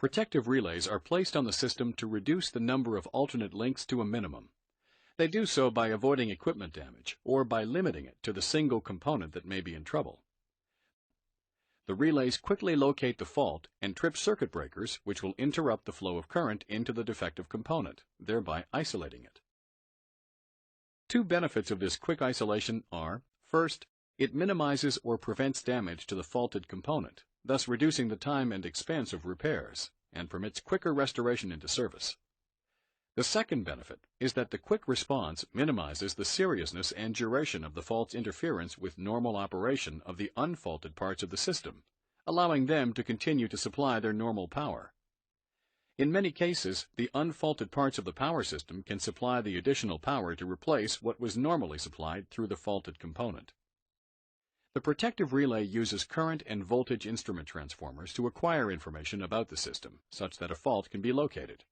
Protective relays are placed on the system to reduce the number of alternate links to a minimum. They do so by avoiding equipment damage or by limiting it to the single component that may be in trouble. The relays quickly locate the fault and trip circuit breakers, which will interrupt the flow of current into the defective component, thereby isolating it. Two benefits of this quick isolation are, first, it minimizes or prevents damage to the faulted component, thus reducing the time and expense of repairs, and permits quicker restoration into service. The second benefit is that the quick response minimizes the seriousness and duration of the fault's interference with normal operation of the unfaulted parts of the system, allowing them to continue to supply their normal power. In many cases, the unfaulted parts of the power system can supply the additional power to replace what was normally supplied through the faulted component. The protective relay uses current and voltage instrument transformers to acquire information about the system, such that a fault can be located.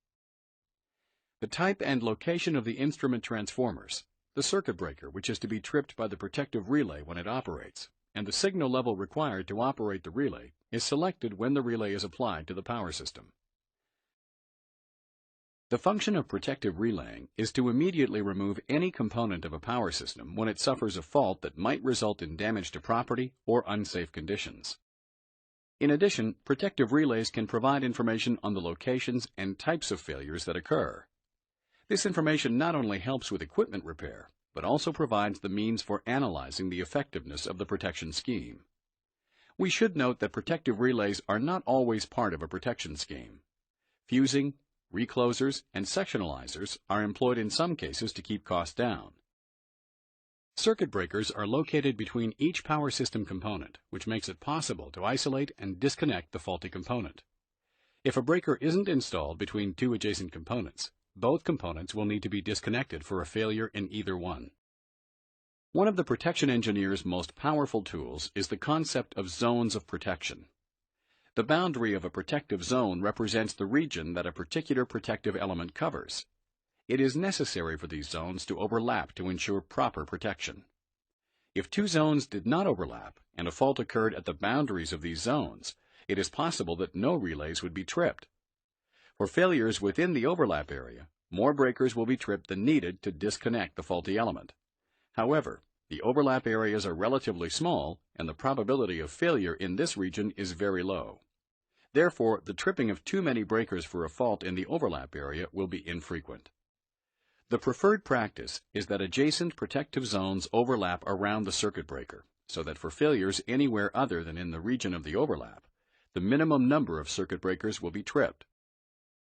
The type and location of the instrument transformers, the circuit breaker which is to be tripped by the protective relay when it operates, and the signal level required to operate the relay is selected when the relay is applied to the power system. The function of protective relaying is to immediately remove any component of a power system when it suffers a fault that might result in damage to property or unsafe conditions. In addition, protective relays can provide information on the locations and types of failures that occur. This information not only helps with equipment repair, but also provides the means for analyzing the effectiveness of the protection scheme. We should note that protective relays are not always part of a protection scheme. Fusing, reclosers, and sectionalizers are employed in some cases to keep costs down. Circuit breakers are located between each power system component, which makes it possible to isolate and disconnect the faulty component. If a breaker isn't installed between two adjacent components, both components will need to be disconnected for a failure in either one. One of the protection engineer's most powerful tools is the concept of zones of protection. The boundary of a protective zone represents the region that a particular protective element covers. It is necessary for these zones to overlap to ensure proper protection. If two zones did not overlap and a fault occurred at the boundaries of these zones, it is possible that no relays would be tripped. For failures within the overlap area, more breakers will be tripped than needed to disconnect the faulty element. However, the overlap areas are relatively small, and the probability of failure in this region is very low. Therefore, the tripping of too many breakers for a fault in the overlap area will be infrequent. The preferred practice is that adjacent protective zones overlap around the circuit breaker, so that for failures anywhere other than in the region of the overlap, the minimum number of circuit breakers will be tripped.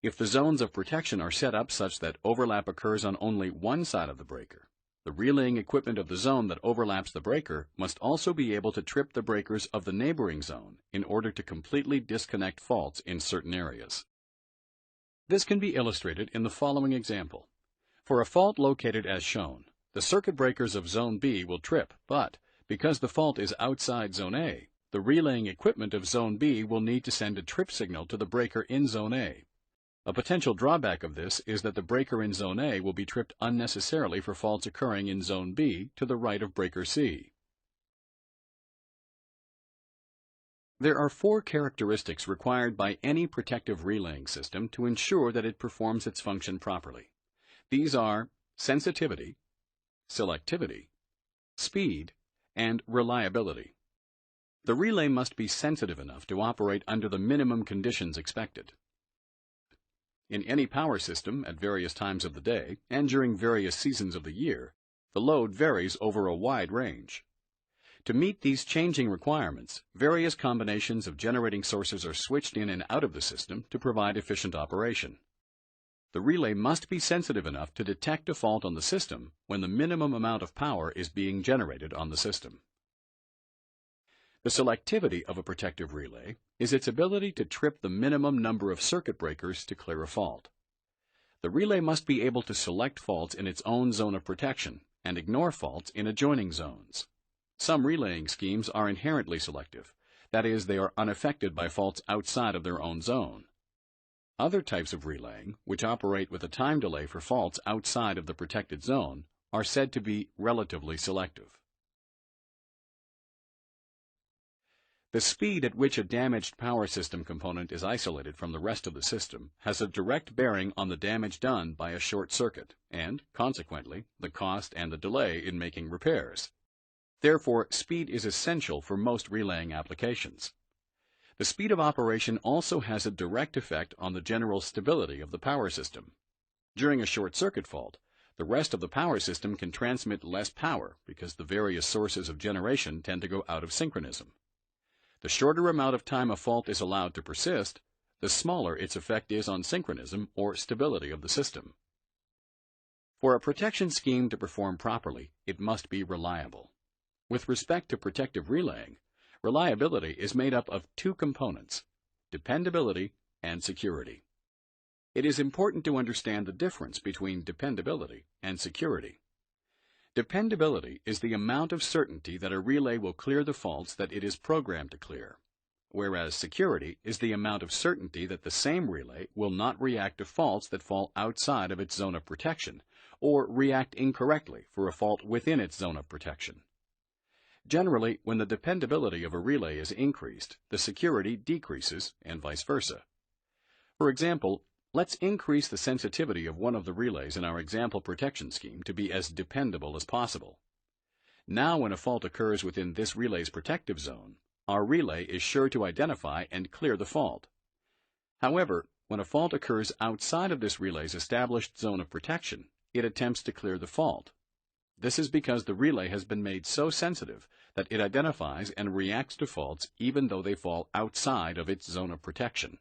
If the zones of protection are set up such that overlap occurs on only one side of the breaker, the relaying equipment of the zone that overlaps the breaker must also be able to trip the breakers of the neighboring zone in order to completely disconnect faults in certain areas. This can be illustrated in the following example. For a fault located as shown, the circuit breakers of Zone B will trip, but because the fault is outside Zone A, the relaying equipment of Zone B will need to send a trip signal to the breaker in Zone A. A potential drawback of this is that the breaker in Zone A will be tripped unnecessarily for faults occurring in Zone B to the right of breaker C. There are 4 characteristics required by any protective relaying system to ensure that it performs its function properly. These are sensitivity, selectivity, speed, and reliability. The relay must be sensitive enough to operate under the minimum conditions expected. In any power system at various times of the day and during various seasons of the year, the load varies over a wide range. To meet these changing requirements, various combinations of generating sources are switched in and out of the system to provide efficient operation. The relay must be sensitive enough to detect a fault on the system when the minimum amount of power is being generated on the system. The selectivity of a protective relay is its ability to trip the minimum number of circuit breakers to clear a fault. The relay must be able to select faults in its own zone of protection and ignore faults in adjoining zones. Some relaying schemes are inherently selective, that is, they are unaffected by faults outside of their own zone. Other types of relaying, which operate with a time delay for faults outside of the protected zone, are said to be relatively selective. The speed at which a damaged power system component is isolated from the rest of the system has a direct bearing on the damage done by a short circuit and, consequently, the cost and the delay in making repairs. Therefore, speed is essential for most relaying applications. The speed of operation also has a direct effect on the general stability of the power system. During a short circuit fault, the rest of the power system can transmit less power because the various sources of generation tend to go out of synchronism. The shorter amount of time a fault is allowed to persist, the smaller its effect is on synchronism or stability of the system. For a protection scheme to perform properly, it must be reliable. With respect to protective relaying, reliability is made up of two components: dependability and security. It is important to understand the difference between dependability and security. Dependability is the amount of certainty that a relay will clear the faults that it is programmed to clear, whereas security is the amount of certainty that the same relay will not react to faults that fall outside of its zone of protection, or react incorrectly for a fault within its zone of protection. Generally, when the dependability of a relay is increased, the security decreases, and vice versa. For example, let's increase the sensitivity of one of the relays in our example protection scheme to be as dependable as possible. Now, when a fault occurs within this relay's protective zone, our relay is sure to identify and clear the fault. However, when a fault occurs outside of this relay's established zone of protection, it attempts to clear the fault. This is because the relay has been made so sensitive that it identifies and reacts to faults even though they fall outside of its zone of protection.